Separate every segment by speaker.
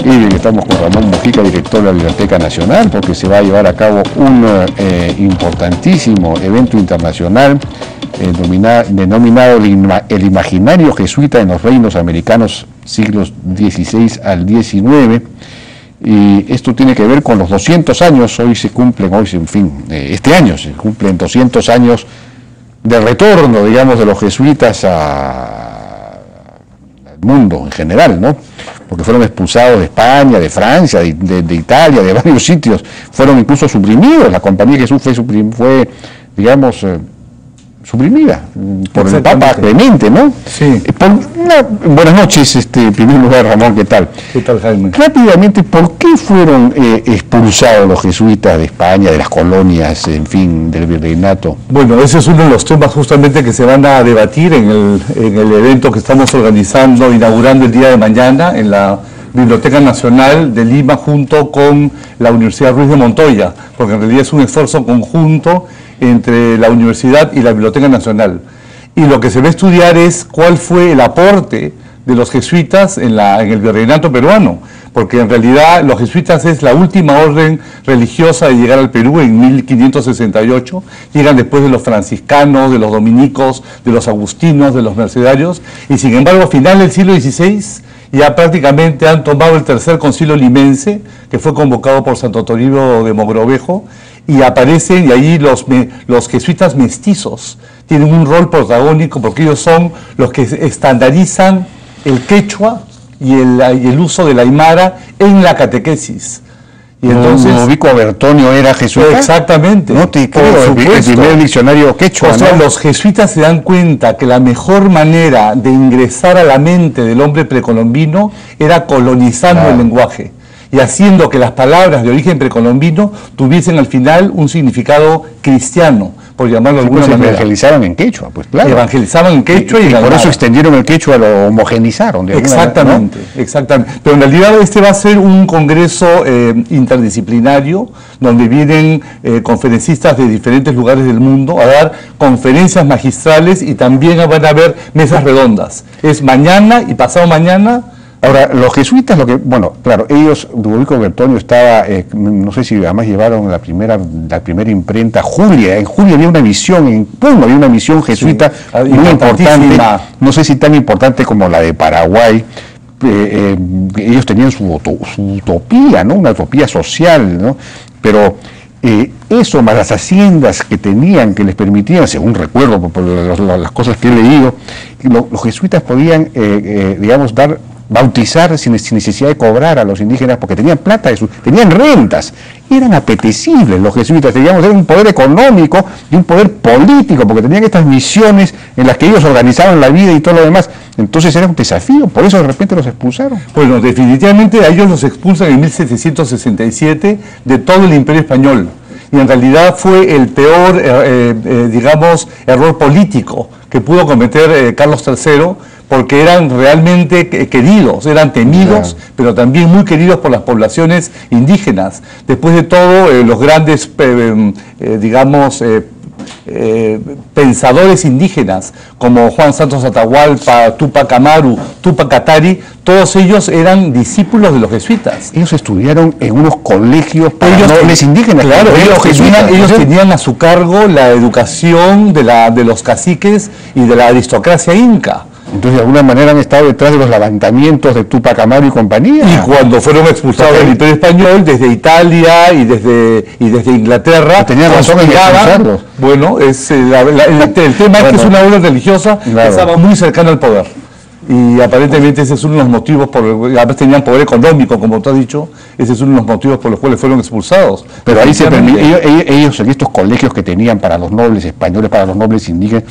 Speaker 1: Y estamos con Ramón Mujica, director de la Biblioteca Nacional, porque se va a llevar a cabo un importantísimo evento internacional denominado el Imaginario Jesuita en los Reinos Americanos, siglos XVI al XIX. Y esto tiene que ver con los 200 años, este año se cumplen 200 años de retorno, digamos, de los jesuitas al mundo en general, ¿no? Porque fueron expulsados de España, de Francia, de Italia, de varios sitios, fueron incluso suprimidos. La Compañía de Jesús fue digamos, suprimida por el Papa Clemente, ¿no?
Speaker 2: Sí.
Speaker 1: Buenas noches, en primer lugar, Ramón, ¿qué tal?
Speaker 2: ¿Qué tal, Jaime?
Speaker 1: Rápidamente, ¿por qué fueron expulsados los jesuitas de España, de las colonias, en fin, del virreinato?
Speaker 2: Bueno, ese es uno de los temas justamente que se van a debatir en el evento que estamos organizando, inaugurando el día de mañana en la Biblioteca Nacional de Lima junto con la Universidad Ruiz de Montoya, porque en realidad es un esfuerzo conjunto entre la universidad y la Biblioteca Nacional. Y lo que se va a estudiar es cuál fue el aporte de los jesuitas en el virreinato peruano, porque en realidad los jesuitas es la última orden religiosa de llegar al Perú en 1568, llegan después de los franciscanos, de los dominicos, de los agustinos, de los mercedarios, y sin embargo a final del siglo XVI ya prácticamente han tomado el tercer concilio limense, que fue convocado por Santo Toribio de Mogrovejo, y aparecen, y ahí los jesuitas mestizos tienen un rol protagónico, porque ellos son los que estandarizan el quechua y el uso del aymara en la catequesis. Y entonces,
Speaker 1: Ludovico Bertonio era jesuita.
Speaker 2: Exactamente.
Speaker 1: No te creo, el primer diccionario quechua.
Speaker 2: O sea,
Speaker 1: ¿no?
Speaker 2: Los jesuitas se dan cuenta que la mejor manera de ingresar a la mente del hombre precolombino era colonizando el lenguaje y haciendo que las palabras de origen precolombino tuviesen al final un significado cristiano, por llamarlo de alguna manera.
Speaker 1: Evangelizaban en quechua, pues claro.
Speaker 2: Evangelizaban en quechua y
Speaker 1: por eso extendieron el quechua, lo homogenizaron.
Speaker 2: Exactamente, ¿no? Exactamente. Pero en realidad este va a ser un congreso interdisciplinario, donde vienen conferencistas de diferentes lugares del mundo a dar conferencias magistrales y también van a haber mesas redondas. Es mañana y pasado mañana.
Speaker 1: Ahora, los jesuitas, ellos, Ludovico Bertonio estaba, no sé si además llevaron la primera imprenta, Julia. En Julia había una misión, en Puno había una misión jesuita muy importante, no sé si tan importante como la de Paraguay. Ellos tenían su utopía, ¿no? Una utopía social, ¿no? Pero eso, más las haciendas que tenían, que les permitían, según recuerdo por las cosas que he leído, los jesuitas podían, bautizar sin necesidad de cobrar a los indígenas, porque tenían plata, tenían rentas, eran apetecibles los jesuitas, era un poder económico y un poder político, porque tenían estas misiones en las que ellos organizaban la vida y todo lo demás. Entonces era un desafío, por eso de repente los expulsaron.
Speaker 2: Bueno, definitivamente a ellos los expulsan en 1767 de todo el Imperio Español, y en realidad fue el peor, error político que pudo cometer Carlos III, porque eran realmente queridos, eran temidos, pero también muy queridos por las poblaciones indígenas. Después de todo, los grandes, pensadores indígenas, como Juan Santos Atahualpa, Túpac Amaru, Túpac Katari, todos ellos eran discípulos de los jesuitas.
Speaker 1: Ellos estudiaron en unos colegios para nobles indígenas.
Speaker 2: Claro, ellos tenían a su cargo la educación de los caciques y de la aristocracia inca.
Speaker 1: Entonces, de alguna manera han estado detrás de los levantamientos de Túpac Amaru y compañía.
Speaker 2: Y cuando fueron expulsados del Imperio Español, desde Italia y desde Inglaterra,
Speaker 1: tenían razón en expulsarlos.
Speaker 2: Bueno, el tema es que es una orden religiosa que estaba muy cercana al poder. Y aparentemente ese es uno de los motivos, además tenían poder económico, como tú has dicho, ese es uno de los motivos por los cuales fueron expulsados.
Speaker 1: Pero ahí ellos en estos colegios que tenían para los nobles españoles, para los nobles indígenas,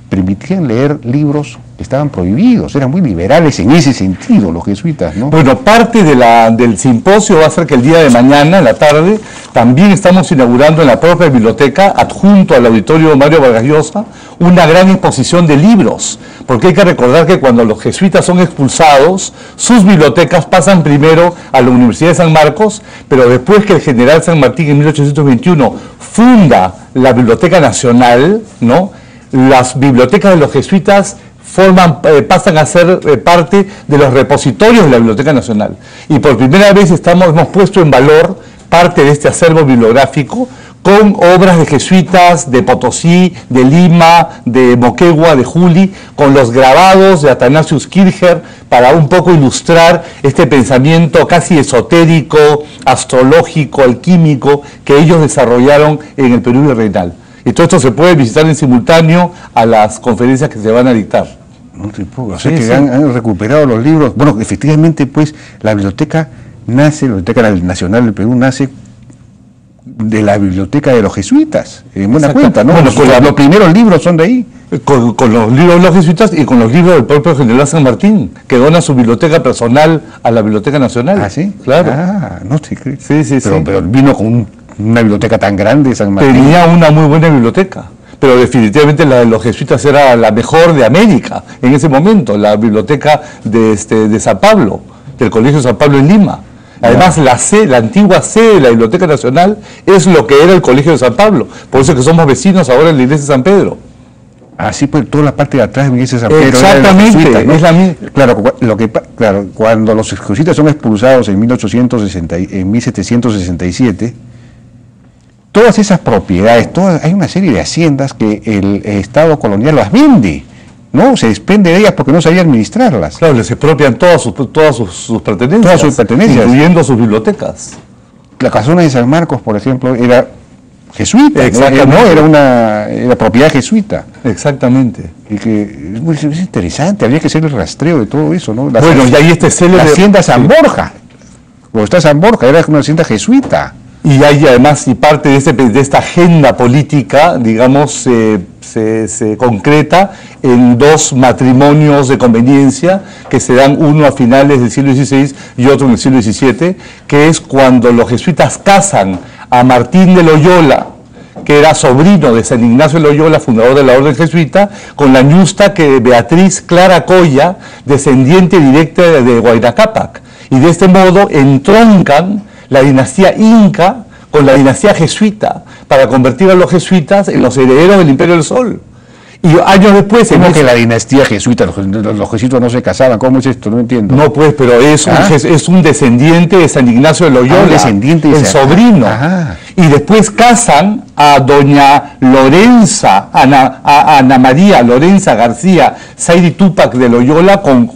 Speaker 1: permitían leer libros que estaban prohibidos, eran muy liberales en ese sentido los jesuitas, ¿no?
Speaker 2: Bueno, parte del simposio va a ser que el día de mañana, en la tarde, también estamos inaugurando en la propia biblioteca, adjunto al auditorio Mario Vargas Llosa, una gran exposición de libros, porque hay que recordar que cuando los jesuitas son expulsados, sus bibliotecas pasan primero a la Universidad de San Marcos, pero después que el general San Martín en 1821 funda la Biblioteca Nacional, ¿no?, las bibliotecas de los jesuitas pasan a ser parte de los repositorios de la Biblioteca Nacional. Y por primera vez hemos puesto en valor parte de este acervo bibliográfico con obras de jesuitas de Potosí, de Lima, de Moquegua, de Juli, con los grabados de Athanasius Kircher, para un poco ilustrar este pensamiento casi esotérico, astrológico, alquímico, que ellos desarrollaron en el Perú virreinal. Y todo esto se puede visitar en simultáneo a las conferencias que se van a dictar.
Speaker 1: No te puedo, o sea que han recuperado los libros. Bueno, efectivamente, pues, la biblioteca Biblioteca Nacional del Perú nace de la biblioteca de los jesuitas, en buena cuenta, ¿no? Bueno, los primeros libros son de ahí.
Speaker 2: Con los libros de los jesuitas y con los libros del propio general San Martín, que dona su biblioteca personal a la Biblioteca Nacional.
Speaker 1: ¿Ah, sí?
Speaker 2: Claro.
Speaker 1: Ah, no te creo.
Speaker 2: Sí.
Speaker 1: Pero vino con una biblioteca tan grande, San Martín.
Speaker 2: Tenía una muy buena biblioteca, pero definitivamente la de los jesuitas era la mejor de América en ese momento, la biblioteca de San Pablo, del Colegio San Pablo en Lima. Además, la antigua sede de la Biblioteca Nacional es lo que era el Colegio de San Pablo. Por eso es que somos vecinos ahora en la iglesia de San Pedro.
Speaker 1: Así pues, toda la parte de atrás de la iglesia de San Pedro.
Speaker 2: Exactamente, jesuitas, ¿no? Es la misma.
Speaker 1: Claro, cuando los jesuitas son expulsados en 1767, todas esas propiedades, hay una serie de haciendas que el Estado colonial las vende. No, se desprende de ellas porque no sabía administrarlas.
Speaker 2: Claro, les expropian todas sus pertenencias.
Speaker 1: Todas sus pertenencias.
Speaker 2: Incluyendo sus bibliotecas.
Speaker 1: La casona de San Marcos, por ejemplo, era jesuita.
Speaker 2: Exactamente.
Speaker 1: Era propiedad jesuita.
Speaker 2: Exactamente.
Speaker 1: Y que es interesante, habría que hacer el rastreo de todo eso, ¿no?
Speaker 2: Y ahí
Speaker 1: la hacienda San Borja. Cuando está San Borja, era una hacienda jesuita.
Speaker 2: Y hay además, y parte de esta agenda política, digamos, se concreta en dos matrimonios de conveniencia que se dan, uno a finales del siglo XVI y otro en el siglo XVII, que es cuando los jesuitas casan a Martín de Loyola, que era sobrino de San Ignacio de Loyola, fundador de la orden jesuita, con la ñusta que Beatriz Clara Coya, descendiente directa de Huayna Cápac. Y de este modo entroncan la dinastía inca con la dinastía jesuita para convertir a los jesuitas en los herederos del Imperio del Sol. Y años después...
Speaker 1: ¿Cómo que la dinastía jesuita? Los jesuitas no se casaban. ¿Cómo es esto? No entiendo.
Speaker 2: No, pues, pero es un descendiente de San Ignacio de Loyola.
Speaker 1: Un descendiente de
Speaker 2: sobrino.
Speaker 1: Ajá.
Speaker 2: Y después casan a doña Lorenza, a Ana María Lorenza García Zairi Túpac de Loyola con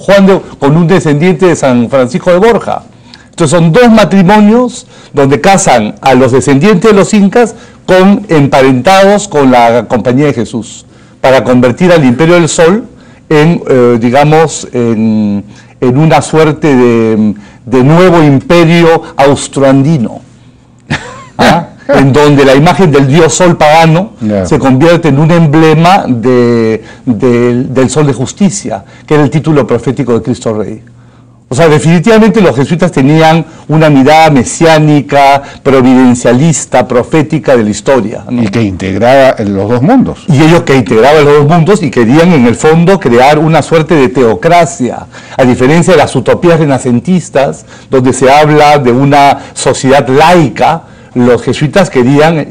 Speaker 2: un descendiente de San Francisco de Borja. Entonces son dos matrimonios donde casan a los descendientes de los incas emparentados con la Compañía de Jesús, para convertir al Imperio del Sol en una suerte de nuevo imperio austroandino, en donde la imagen del dios sol pagano se convierte en un emblema del sol de justicia, que era el título profético de Cristo Rey. O sea, definitivamente los jesuitas tenían una mirada mesiánica, providencialista, profética de la historia, ¿no?
Speaker 1: Y que integraba los dos mundos.
Speaker 2: Y ellos que integraban los dos mundos y querían en el fondo crear una suerte de teocracia, a diferencia de las utopías renacentistas, donde se habla de una sociedad laica. Los jesuitas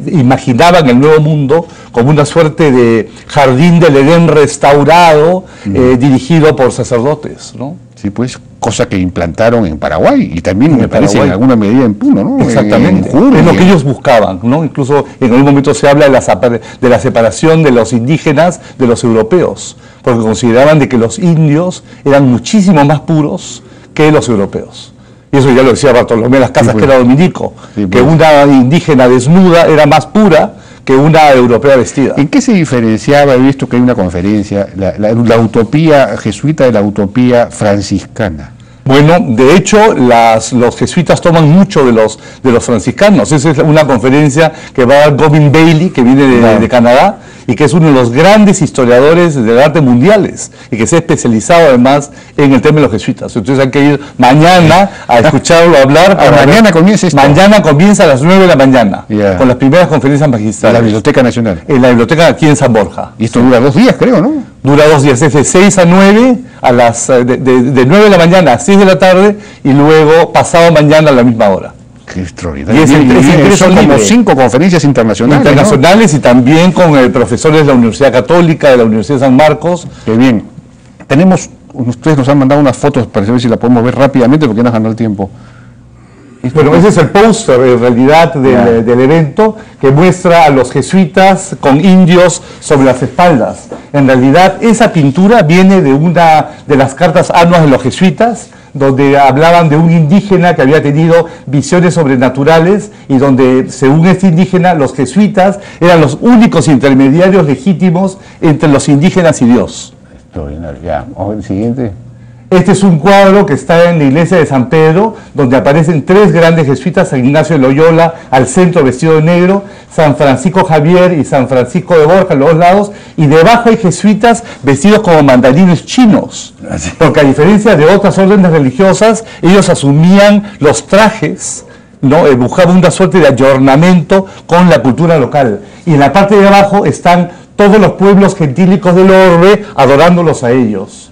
Speaker 2: imaginaban el nuevo mundo como una suerte de jardín del Edén restaurado, dirigido por sacerdotes, ¿no?
Speaker 1: Sí, pues, cosa que implantaron en Paraguay y también me parece en alguna medida en Puno, ¿no?
Speaker 2: Exactamente, es lo que ellos buscaban, ¿no? Incluso en algún momento se habla de la separación de los indígenas de los europeos, porque consideraban de que los indios eran muchísimo más puros que los europeos. Y eso ya lo decía Bartolomé Las Casas, que era dominico, que una indígena desnuda era más pura que una europea vestida.
Speaker 1: ¿En qué se diferenciaba? He visto que hay una conferencia, la utopía jesuita de la utopía franciscana.
Speaker 2: Bueno, de hecho, los jesuitas toman mucho de los franciscanos. Esa es una conferencia que va a dar Govin Bailey, que viene de Canadá, y que es uno de los grandes historiadores del arte mundiales, y que se ha especializado además en el tema de los jesuitas. Entonces hay que ir mañana a escucharlo hablar.
Speaker 1: Mañana comienza esto.
Speaker 2: Mañana comienza a las 9 de la mañana, con las primeras conferencias magistrales.
Speaker 1: En la Biblioteca Nacional.
Speaker 2: En la biblioteca aquí en San Borja.
Speaker 1: Y esto dura 2 días, creo, ¿no?
Speaker 2: Dura 2 días, es de 6 a 9, de 9 de la mañana a 6 de la tarde, y luego pasado mañana a la misma hora.
Speaker 1: Qué extraordinario.
Speaker 2: Y
Speaker 1: son como 5 conferencias internacionales.
Speaker 2: ¿no? Y también con profesores de la Universidad Católica, de la Universidad de San Marcos.
Speaker 1: Qué bien. Ustedes nos han mandado unas fotos para saber si la podemos ver rápidamente porque nos ganó el tiempo.
Speaker 2: Bueno, ese es el póster en realidad del evento que muestra a los jesuitas con indios sobre las espaldas. En realidad esa pintura viene de una de las cartas anuas de los jesuitas, donde hablaban de un indígena que había tenido visiones sobrenaturales y donde, según este indígena, los jesuitas eran los únicos intermediarios legítimos entre los indígenas y Dios.
Speaker 1: Extraordinario. Ya, vamos a ver el siguiente.
Speaker 2: Este es un cuadro que está en la iglesia de San Pedro, donde aparecen tres grandes jesuitas, San Ignacio de Loyola al centro vestido de negro, San Francisco Javier y San Francisco de Borja a los dos lados, y debajo hay jesuitas vestidos como mandarines chinos, porque a diferencia de otras órdenes religiosas, ellos asumían los trajes, ¿no? Buscaban una suerte de ayornamiento con la cultura local. Y en la parte de abajo están todos los pueblos gentílicos del orbe adorándolos a ellos.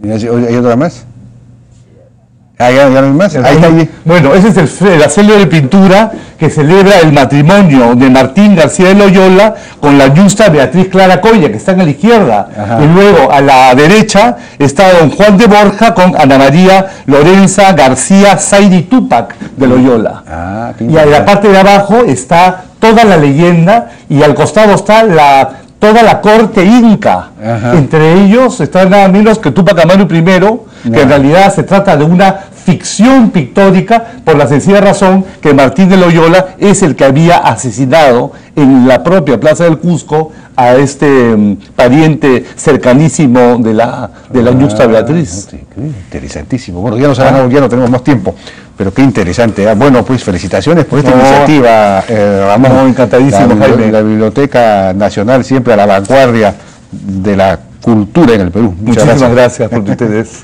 Speaker 1: ¿Hay otra más? ¿Ya no hay más? Ahí está.
Speaker 2: Bueno, ese es la célebre pintura que celebra el matrimonio de Martín García de Loyola con la yusta Beatriz Clara Coya, que están a la izquierda. Ajá. Y luego a la derecha está don Juan de Borja con Ana María Lorenza García Zaidi Túpac de Loyola. Y en la parte de abajo está toda la leyenda y al costado está toda la corte inca. Ajá. Entre ellos está nada menos que Túpac Amaru I, que en realidad se trata de una ficción pictórica por la sencilla razón que Martín de Loyola es el que había asesinado en la propia Plaza del Cusco a este pariente cercanísimo de la yusta Beatriz.
Speaker 1: Interesantísimo. Bueno, ya no tenemos más tiempo, pero qué interesante. Bueno, pues felicitaciones por esta iniciativa, Ramón.
Speaker 2: Encantadísimo, Jaime.
Speaker 1: La Biblioteca Nacional siempre a la vanguardia de la cultura en el Perú.
Speaker 2: Muchísimas gracias por ustedes.